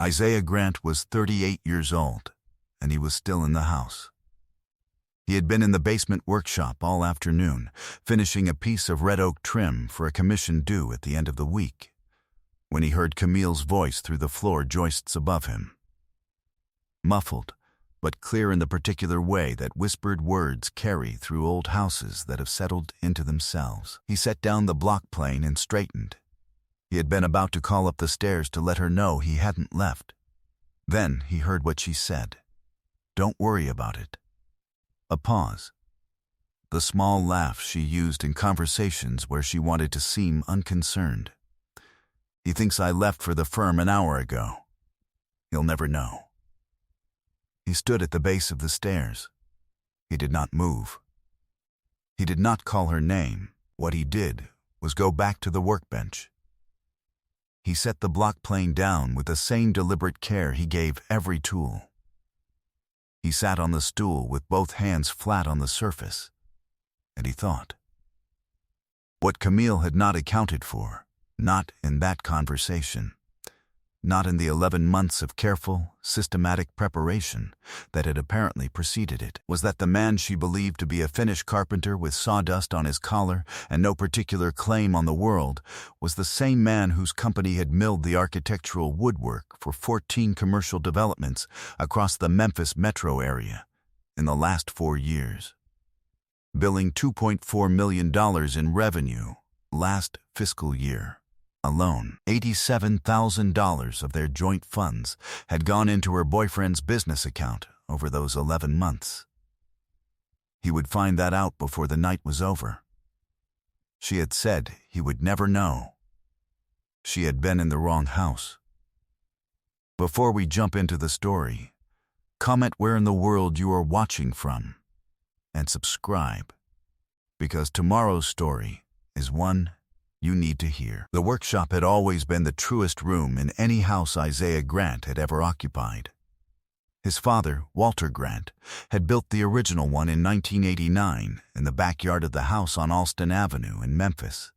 Isaiah Grant was 38 years old, and he was still in the house. He had been in the basement workshop all afternoon, finishing a piece of red oak trim for a commission due at the end of the week, when he heard Camille's voice through the floor joists above him. Muffled, but clear in the particular way that whispered words carry through old houses that have settled into themselves. He set down the block plane and straightened. He had been about to call up the stairs to let her know he hadn't left. Then he heard what she said. "Don't worry about it." A pause. The small laugh she used in conversations where she wanted to seem unconcerned. "He thinks I left for the firm an hour ago. He'll never know." He stood at the base of the stairs. He did not move. He did not call her name. What he did was go back to the workbench. He set the block plane down with the same deliberate care he gave every tool. He sat on the stool with both hands flat on the surface, and he thought. What Camille had not accounted for, not in that conversation, not in the 11 months of careful, systematic preparation that had apparently preceded it, was that the man she believed to be a Finnish carpenter with sawdust on his collar and no particular claim on the world was the same man whose company had milled the architectural woodwork for 14 commercial developments across the Memphis metro area in the last 4 years, billing $2.4 million in revenue last fiscal year. Alone, $87,000 of their joint funds had gone into her boyfriend's business account over those 11 months. He would find that out before the night was over. She had said he would never know. She had been in the wrong house. Before we jump into the story, comment where in the world you are watching from, and subscribe, because tomorrow's story is one you need to hear. The workshop had always been the truest room in any house Isaiah Grant had ever occupied. His father, Walter Grant, had built the original one in 1989 in the backyard of the house on Alston Avenue in Memphis.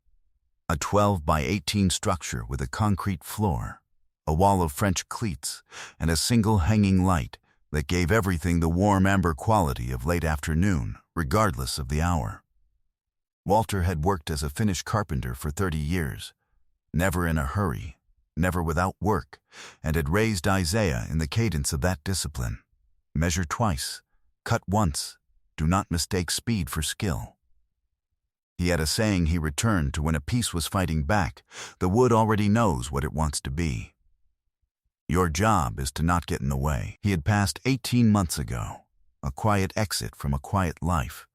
A 12 by 18 structure with a concrete floor, a wall of French cleats, and a single hanging light that gave everything the warm amber quality of late afternoon, regardless of the hour. Walter had worked as a Finnish carpenter for 30 years, never in a hurry, never without work, and had raised Isaiah in the cadence of that discipline. Measure twice, cut once, do not mistake speed for skill. He had a saying he returned to when a piece was fighting back: the wood already knows what it wants to be. Your job is to not get in the way. He had passed 18 months ago, a quiet exit from a quiet life,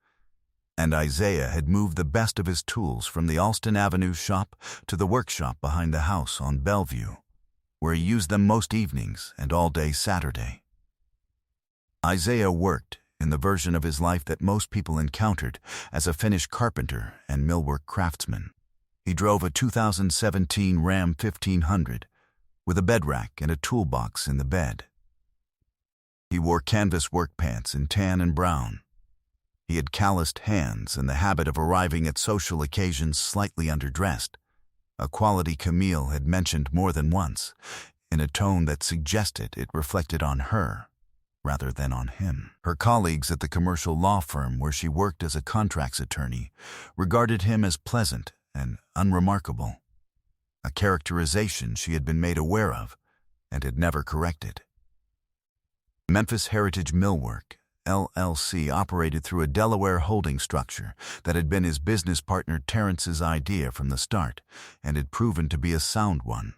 and Isaiah had moved the best of his tools from the Alston Avenue shop to the workshop behind the house on Bellevue, where he used them most evenings and all day Saturday. Isaiah worked in the version of his life that most people encountered as a Finnish carpenter and millwork craftsman. He drove a 2017 Ram 1500 with a bed rack and a toolbox in the bed. He wore canvas work pants in tan and brown. He had calloused hands and the habit of arriving at social occasions slightly underdressed, a quality Camille had mentioned more than once, in a tone that suggested it reflected on her rather than on him. Her colleagues at the commercial law firm where she worked as a contracts attorney regarded him as pleasant and unremarkable, a characterization she had been made aware of and had never corrected. Memphis Heritage Millwork, LLC, operated through a Delaware holding structure that had been his business partner Terrence's idea from the start and had proven to be a sound one.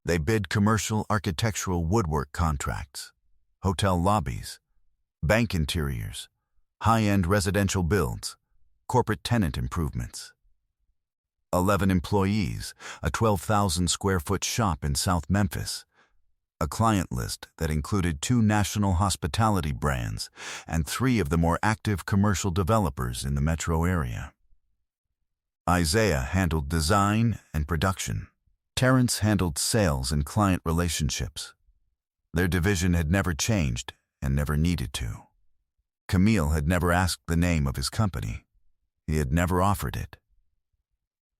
They bid commercial architectural woodwork contracts, hotel lobbies, bank interiors, high-end residential builds, corporate tenant improvements. 11 employees, a 12,000-square-foot shop in South Memphis, a client list that included 2 national hospitality brands and 3 of the more active commercial developers in the metro area. Isaiah handled design and production. Terrence handled sales and client relationships. Their division had never changed and never needed to. Camille had never asked the name of his company. He had never offered it.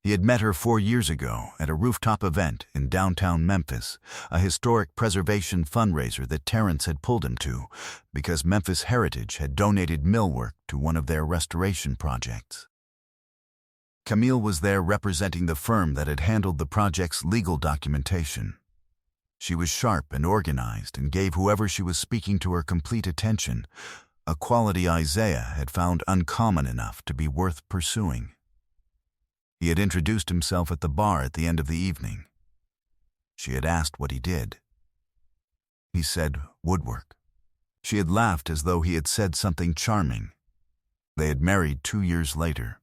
He had met her 4 years ago at a rooftop event in downtown Memphis, a historic preservation fundraiser that Terrence had pulled him to because Memphis Heritage had donated millwork to one of their restoration projects. Camille was there representing the firm that had handled the project's legal documentation. She was sharp and organized and gave whoever she was speaking to her complete attention, a quality Isaiah had found uncommon enough to be worth pursuing. He had introduced himself at the bar at the end of the evening. She had asked what he did. He said woodwork. She had laughed as though he had said something charming. They had married 2 years later.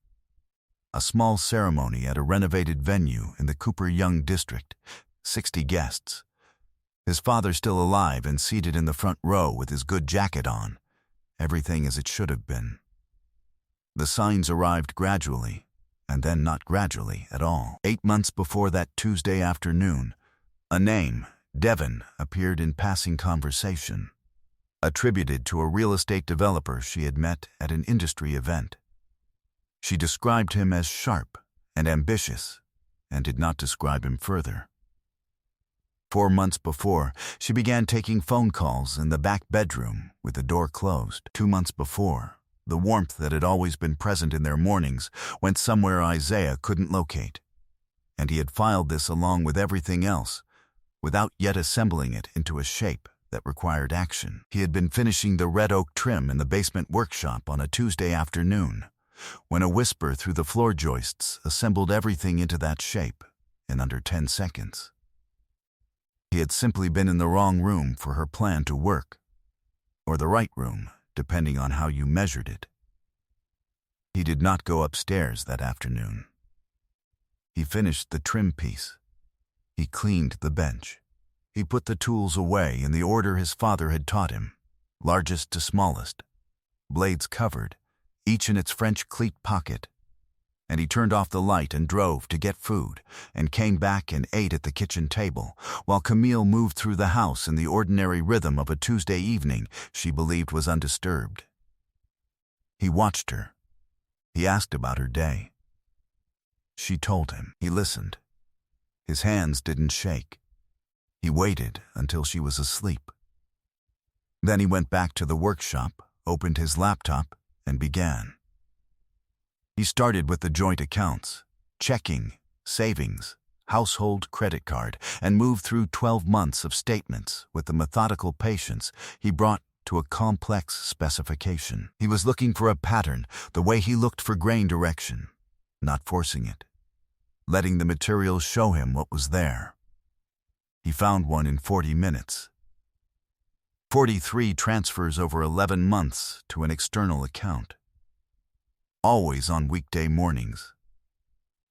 A small ceremony at a renovated venue in the Cooper Young district, 60 guests. His father still alive and seated in the front row with his good jacket on, everything as it should have been. The signs arrived gradually, and then not gradually at all. 8 months before that Tuesday afternoon, a name, Devin, appeared in passing conversation, attributed to a real estate developer she had met at an industry event. She described him as sharp and ambitious, and did not describe him further. 4 months before, she began taking phone calls in the back bedroom with the door closed. 2 months before, the warmth that had always been present in their mornings went somewhere Isaiah couldn't locate, and he had filed this along with everything else, without yet assembling it into a shape that required action. He had been finishing the red oak trim in the basement workshop on a Tuesday afternoon, when a whisper through the floor joists assembled everything into that shape in under 10 seconds. He had simply been in the wrong room for her plan to work, or the right room, depending on how you measured it. He did not go upstairs that afternoon. He finished the trim piece. He cleaned the bench. He put the tools away in the order his father had taught him, largest to smallest, blades covered, each in its French cleat pocket. And he turned off the light and drove to get food, and came back and ate at the kitchen table, while Camille moved through the house in the ordinary rhythm of a Tuesday evening she believed was undisturbed. He watched her. He asked about her day. She told him. He listened. His hands didn't shake. He waited until she was asleep. Then he went back to the workshop, opened his laptop, and began. He started with the joint accounts, checking, savings, household credit card, and moved through 12 months of statements with the methodical patience he brought to a complex specification. He was looking for a pattern, the way he looked for grain direction, not forcing it, letting the materials show him what was there. He found one in 40 minutes. 43 transfers over 11 months to an external account. Always on weekday mornings.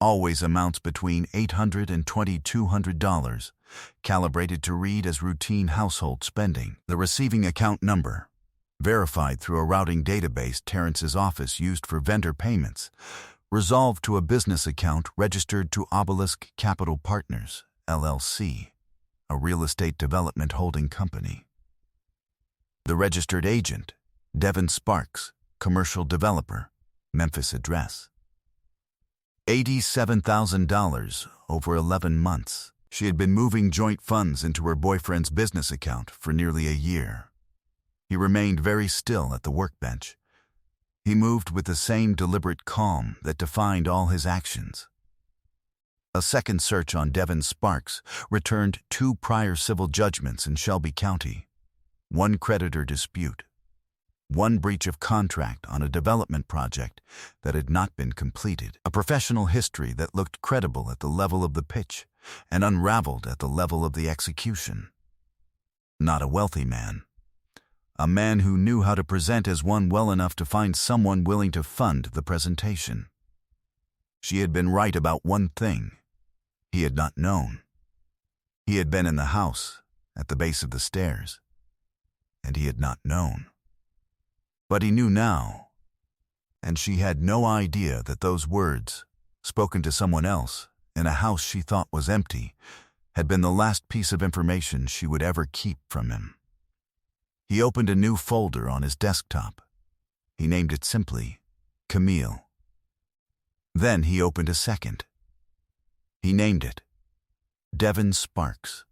Always amounts between $800 and $2,200, calibrated to read as routine household spending. The receiving account number, verified through a routing database Terrence's office used for vendor payments, resolved to a business account registered to Obelisk Capital Partners, LLC, a real estate development holding company. The registered agent, Devin Sparks, commercial developer, Memphis address. $87,000 over 11 months. She had been moving joint funds into her boyfriend's business account for nearly a year. He remained very still at the workbench. He moved with the same deliberate calm that defined all his actions. A second search on Devin Sparks returned 2 prior civil judgments in Shelby County, 1 creditor dispute, 1 breach of contract on a development project that had not been completed, a professional history that looked credible at the level of the pitch and unraveled at the level of the execution. Not a wealthy man. A man who knew how to present as one well enough to find someone willing to fund the presentation. She had been right about one thing. He had not known. He had been in the house, at the base of the stairs, and he had not known. But he knew now, and she had no idea that those words, spoken to someone else in a house she thought was empty, had been the last piece of information she would ever keep from him. He opened a new folder on his desktop. He named it simply Camille. Then he opened a second, He named it Devin Sparks.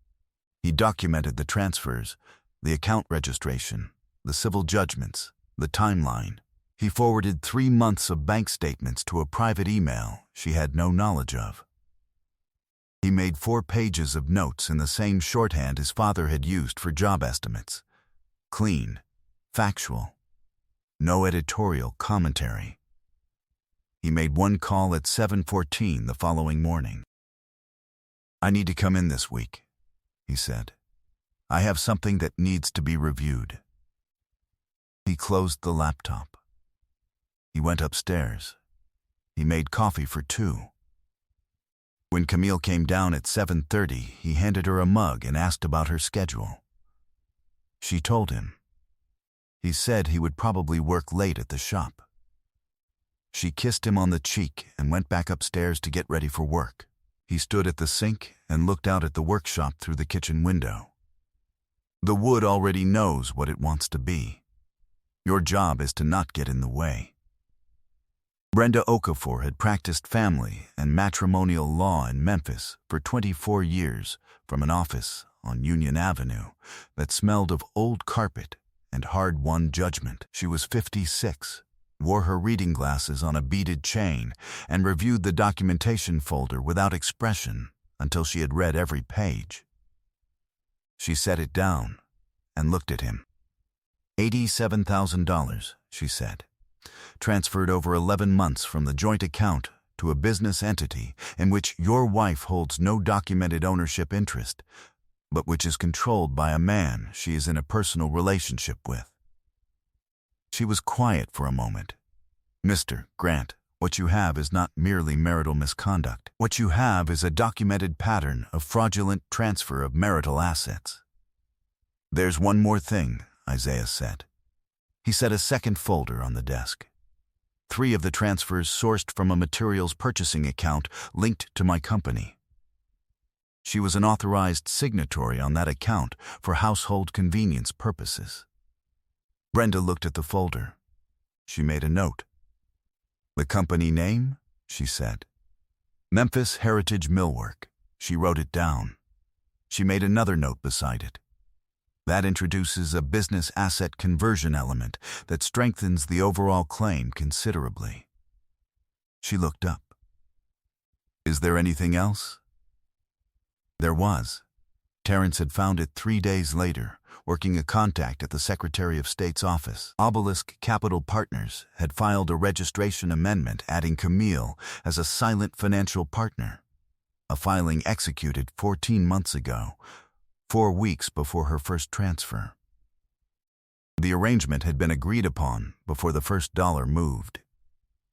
He documented the transfers, the account registration, the civil judgments, the timeline. He forwarded 3 months of bank statements to a private email she had no knowledge of. He made 4 pages of notes in the same shorthand his father had used for job estimates. Clean, factual, no editorial commentary. He made one call at 7:14 the following morning. "I need to come in this week," he said. "I have something that needs to be reviewed." He closed the laptop. He went upstairs. He made coffee for 2. When Camille came down at 7:30, he handed her a mug and asked about her schedule. She told him. He said he would probably work late at the shop. She kissed him on the cheek and went back upstairs to get ready for work. He stood at the sink and looked out at the workshop through the kitchen window. The wood already knows what it wants to be. Your job is to not get in the way. Brenda Okafor had practiced family and matrimonial law in Memphis for 24 years from an office on Union Avenue that smelled of old carpet and hard-won judgment. She was 56, wore her reading glasses on a beaded chain, and reviewed the documentation folder without expression until she had read every page. She set it down and looked at him. $87,000, she said, transferred over 11 months from the joint account to a business entity in which your wife holds no documented ownership interest, but which is controlled by a man she is in a personal relationship with. She was quiet for a moment. "Mr. Grant, what you have is not merely marital misconduct. What you have is a documented pattern of fraudulent transfer of marital assets." "There's one more thing," Isaiah said. He set a second folder on the desk. 3 of the transfers sourced from a materials purchasing account linked to my company. She was an authorized signatory on that account for household convenience purposes. Brenda looked at the folder. She made a note. "The company name?" she said. "Memphis Heritage Millwork." She wrote it down. She made another note beside it. "That introduces a business asset conversion element that strengthens the overall claim considerably." She looked up. "Is there anything else?" There was. Terrence had found it 3 days later, working a contact at the Secretary of State's office. Obelisk Capital Partners had filed a registration amendment adding Camille as a silent financial partner, a filing executed 14 months ago, 4 weeks before her first transfer. The arrangement had been agreed upon before the first dollar moved.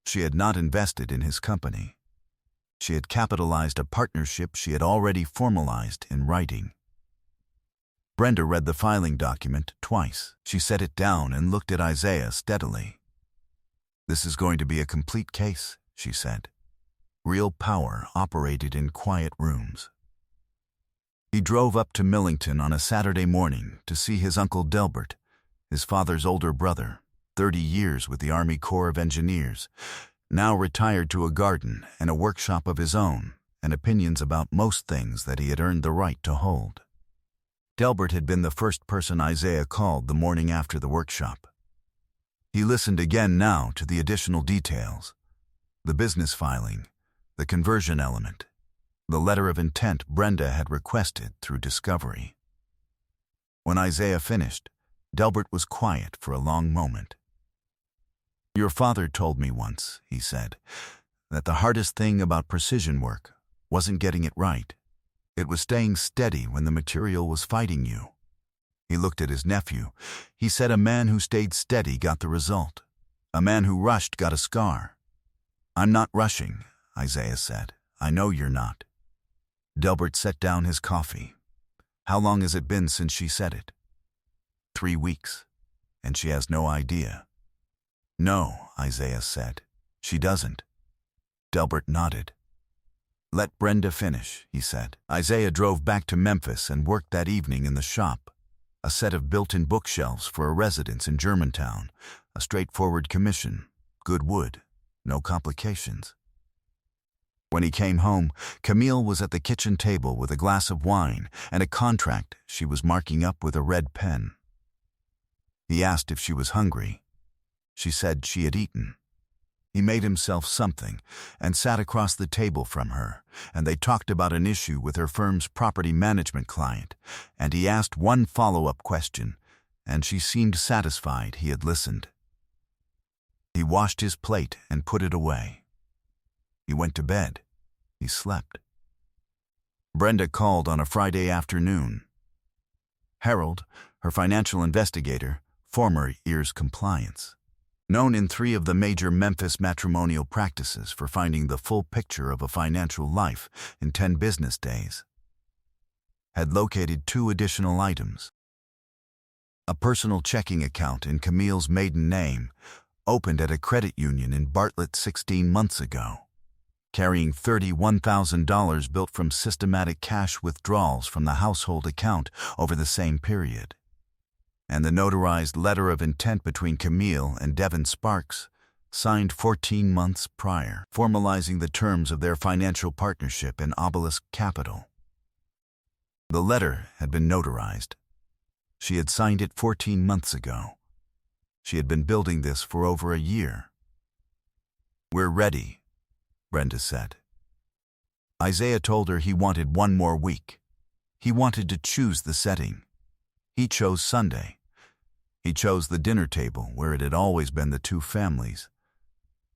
She had not invested in his company. She had capitalized a partnership she had already formalized in writing. Brenda read the filing document twice. She set it down and looked at Isaiah steadily. "This is going to be a complete case," she said. "Real power operated in quiet rooms." He drove up to Millington on a Saturday morning to see his Uncle Delbert, his father's older brother, 30 years with the Army Corps of Engineers, now retired to a garden and a workshop of his own, and opinions about most things that he had earned the right to hold. Delbert had been the first person Isaiah called the morning after the workshop. He listened again now to the additional details: the business filing, the conversion element, the letter of intent Brenda had requested through discovery. When Isaiah finished, Delbert was quiet for a long moment. "Your father told me once," he said, "that the hardest thing about precision work wasn't getting it right. It was staying steady when the material was fighting you." He looked at his nephew. He said a man who stayed steady got the result. A man who rushed got a scar. "I'm not rushing," Isaiah said. "I know you're not." Delbert set down his coffee. "How long has it been since she said it?" 3 weeks. And she has no idea. "No," Isaiah said. "She doesn't." Delbert nodded. "Let Brenda finish," he said. Isaiah drove back to Memphis and worked that evening in the shop, a set of built-in bookshelves for a residence in Germantown, a straightforward commission, good wood, no complications. When he came home, Camille was at the kitchen table with a glass of wine and a contract she was marking up with a red pen. He asked if she was hungry. She said she had eaten. He made himself something and sat across the table from her, and they talked about an issue with her firm's property management client, and he asked one follow-up question, and she seemed satisfied he had listened. He washed his plate and put it away. He went to bed. He slept. Brenda called on a Friday afternoon. Harold, her financial investigator, former Ears Compliance, known in 3 of the major Memphis matrimonial practices for finding the full picture of a financial life in 10 business days, had located 2 additional items. A personal checking account in Camille's maiden name, opened at a credit union in Bartlett 16 months ago, carrying $31,000 built from systematic cash withdrawals from the household account over the same period, and the notarized letter of intent between Camille and Devin Sparks, signed 14 months prior, formalizing the terms of their financial partnership in Obelisk Capital. The letter had been notarized. She had signed it 14 months ago. She had been building this for over a year. "We're ready," Brenda said. Isaiah told her he wanted 1 more week. He wanted to choose the setting. He chose Sunday. He chose the dinner table where it had always been the 2 families.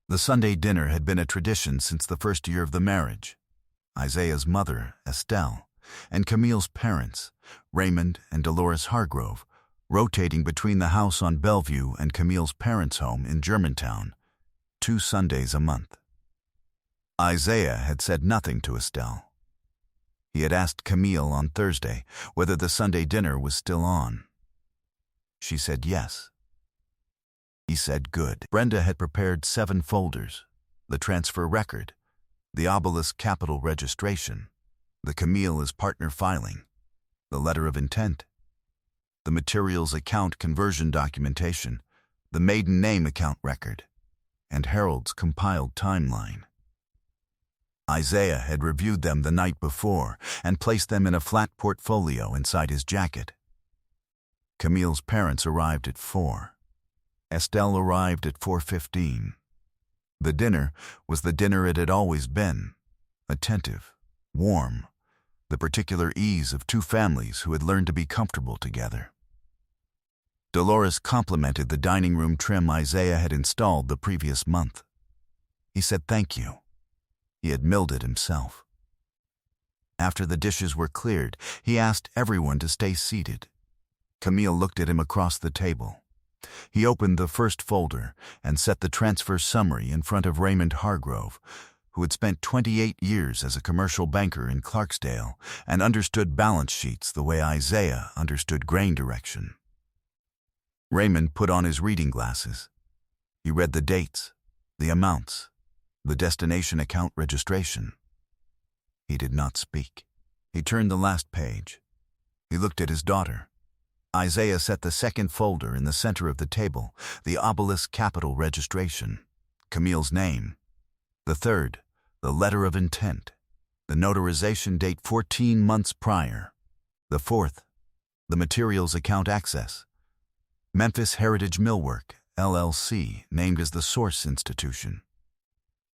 The Sunday dinner had been a tradition since the first year of the marriage. Isaiah's mother, Estelle, and Camille's parents, Raymond and Dolores Hargrove, rotating between the house on Bellevue and Camille's parents' home in Germantown, 2 Sundays a month. Isaiah had said nothing to Estelle. He had asked Camille on Thursday whether the Sunday dinner was still on. She said yes. He said good. Brenda had prepared 7 folders: the transfer record, the Obelisk Capital registration, the Camille as partner filing, the letter of intent, the materials account conversion documentation, the maiden name account record, and Harold's compiled timeline. Isaiah had reviewed them the night before and placed them in a flat portfolio inside his jacket. Camille's parents arrived at 4. Estelle arrived at 4:15. The dinner was the dinner it had always been, attentive, warm, the particular ease of 2 families who had learned to be comfortable together. Dolores complimented the dining room trim Isaiah had installed the previous month. He said thank you. He had milled it himself. After the dishes were cleared, he asked everyone to stay seated. Camille looked at him across the table. He opened the first folder and set the transfer summary in front of Raymond Hargrove, who had spent 28 years as a commercial banker in Clarksdale and understood balance sheets the way Isaiah understood grain direction. Raymond put on his reading glasses. He read the dates, the amounts, the destination account registration. He did not speak. He turned the last page. He looked at his daughter. Isaiah set the second folder in the center of the table, the Obelisk Capital registration, Camille's name. The third, the letter of intent, the notarization date 14 months prior. The fourth, the materials account access, Memphis Heritage Millwork, LLC, named as the source institution.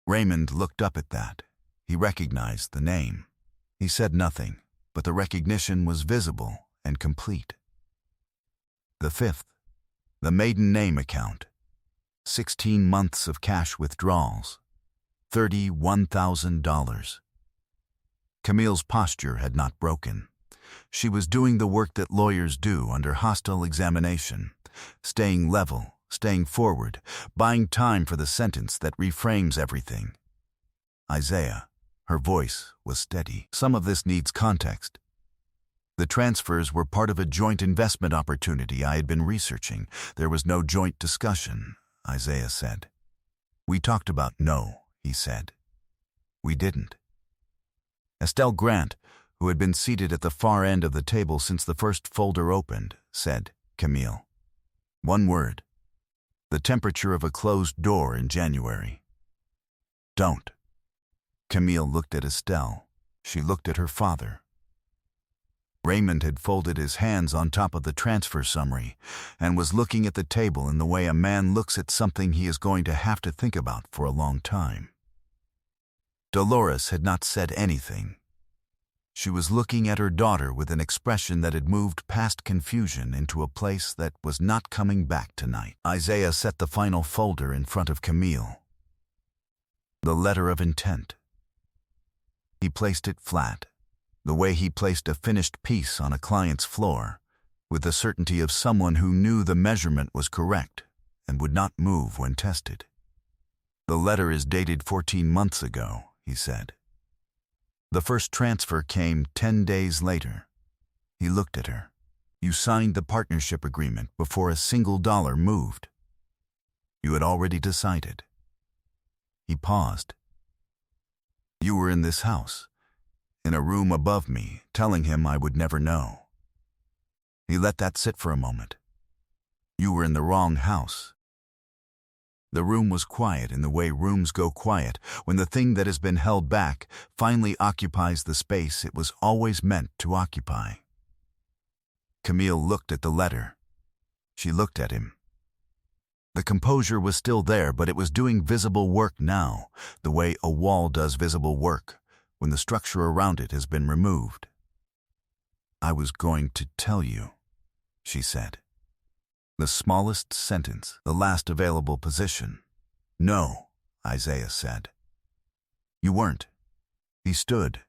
Raymond looked up at that. He recognized the name. He said nothing, but the recognition was visible and complete. The fifth, the maiden name account, 16 months of cash withdrawals, $31,000. Camille's posture had not broken. She was doing the work that lawyers do under hostile examination, staying level, staying forward, buying time for the sentence that reframes everything. Isaiah, her voice was steady. Some of this needs context. The transfers were part of a joint investment opportunity I had been researching. There was no joint discussion, Isaiah said. We talked about no, he said. We didn't. Estelle Grant, who had been seated at the far end of the table since the first folder opened, said, Camille. 1 word. The temperature of a closed door in January. Don't. Camille looked at Estelle. She looked at her father. Raymond had folded his hands on top of the transfer summary and was looking at the table in the way a man looks at something he is going to have to think about for a long time. Dolores had not said anything. She was looking at her daughter with an expression that had moved past confusion into a place that was not coming back tonight. Isaiah set the final folder in front of Camille. The letter of intent. He placed it flat, the way he placed a finished piece on a client's floor, with the certainty of someone who knew the measurement was correct and would not move when tested. "The letter is dated 14 months ago," he said. "The first transfer came 10 days later." He looked at her. "You signed the partnership agreement before a single dollar moved. You had already decided." He paused. "You were in this house, in a room above me, telling him I would never know." He let that sit for a moment. "You were in the wrong house." The room was quiet in the way rooms go quiet when the thing that has been held back finally occupies the space it was always meant to occupy. Camille looked at the letter. She looked at him. The composure was still there, but it was doing visible work now, the way a wall does visible work when the structure around it has been removed. "I was going to tell you," she said. The smallest sentence, the last available position. "No," Isaiah said. "You weren't." He stood.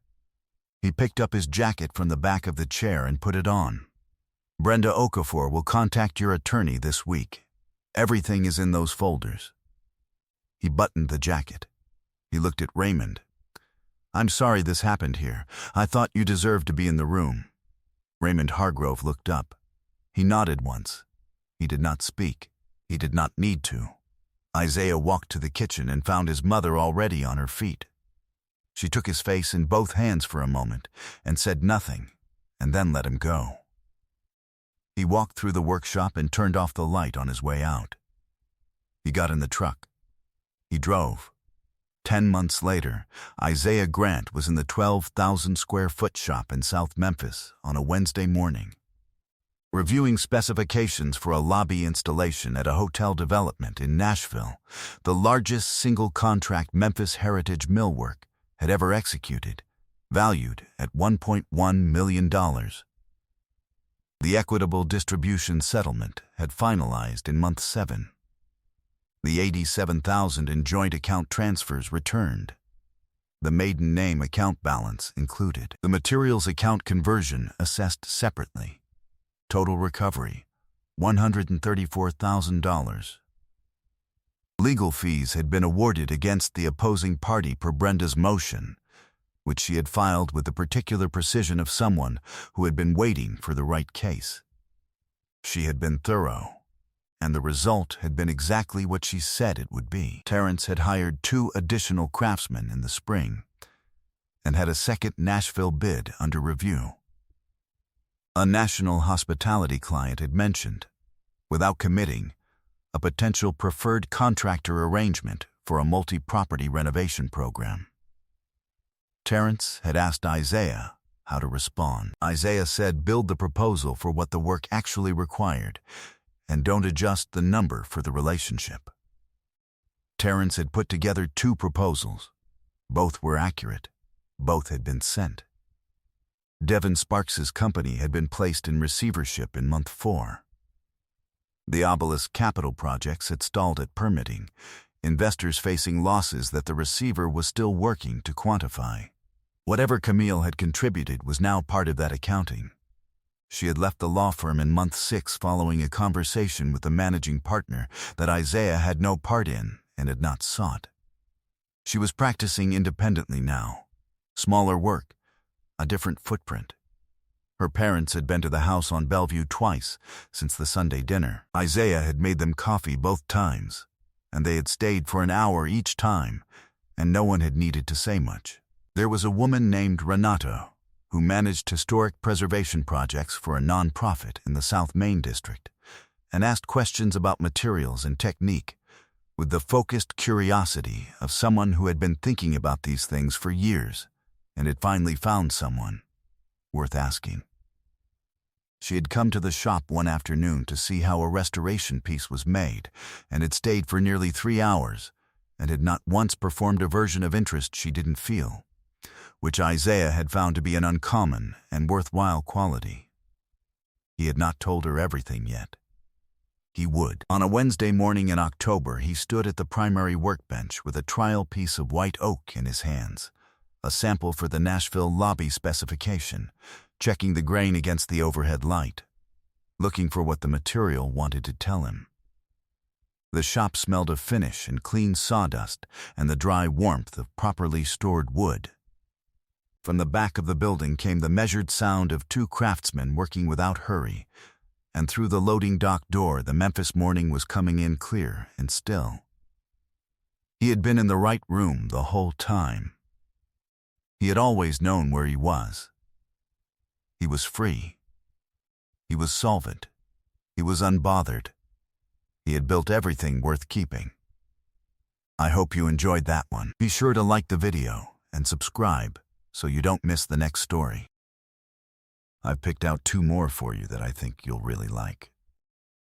He picked up his jacket from the back of the chair and put it on. "Brenda Okafor will contact your attorney this week. Everything is in those folders." He buttoned the jacket. He looked at Raymond. "I'm sorry this happened here. I thought you deserved to be in the room." Raymond Hargrove looked up. He nodded once. He did not speak. He did not need to. Isaiah walked to the kitchen and found his mother already on her feet. She took his face in both hands for a moment and said nothing, and then let him go. He walked through the workshop and turned off the light on his way out. He got in the truck. He drove. 10 months later, Isaiah Grant was in the 12,000-square-foot shop in South Memphis on a Wednesday morning, reviewing specifications for a lobby installation at a hotel development in Nashville, the largest single-contract Memphis Heritage millwork had ever executed, valued at $1.1 million. The equitable distribution settlement had finalized in month 7. The $87,000 in joint account transfers returned. The maiden name account balance included. The materials account conversion assessed separately. Total recovery, $134,000. Legal fees had been awarded against the opposing party per Brenda's motion, which she had filed with the particular precision of someone who had been waiting for the right case. She had been thorough, and the result had been exactly what she said it would be. Terrence had hired 2 additional craftsmen in the spring and had a second Nashville bid under review. A national hospitality client had mentioned, without committing, a potential preferred contractor arrangement for a multi-property renovation program. Terrence had asked Isaiah how to respond. Isaiah said build the proposal for what the work actually required, and don't adjust the number for the relationship. Terrence had put together 2 proposals. Both were accurate. Both had been sent. Devin Sparks's company had been placed in receivership in month 4. The Obelisk Capital projects had stalled at permitting, investors facing losses that the receiver was still working to quantify. Whatever Camille had contributed was now part of that accounting. She had left the law firm in month 6 following a conversation with the managing partner that Isaiah had no part in and had not sought. She was practicing independently now. Smaller work, a different footprint. Her parents had been to the house on Bellevue twice since the Sunday dinner. Isaiah had made them coffee both times, and they had stayed for an hour each time, and no one had needed to say much. There was a woman named Renato who managed historic preservation projects for a nonprofit in the South Main District and asked questions about materials and technique, with the focused curiosity of someone who had been thinking about these things for years and had finally found someone worth asking. She had come to the shop one afternoon to see how a restoration piece was made and had stayed for nearly 3 hours and had not once performed a version of interest she didn't feel, which Isaiah had found to be an uncommon and worthwhile quality. He had not told her everything yet. He would. On a Wednesday morning in October, he stood at the primary workbench with a trial piece of white oak in his hands, a sample for the Nashville lobby specification, checking the grain against the overhead light, looking for what the material wanted to tell him. The shop smelled of finish and clean sawdust and the dry warmth of properly stored wood. From the back of the building came the measured sound of 2 craftsmen working without hurry, and through the loading dock door the Memphis morning was coming in clear and still. He had been in the right room the whole time. He had always known where he was. He was free. He was solvent. He was unbothered. He had built everything worth keeping. I hope you enjoyed that one. Be sure to like the video and subscribe so you don't miss the next story. I've picked out 2 more for you that I think you'll really like.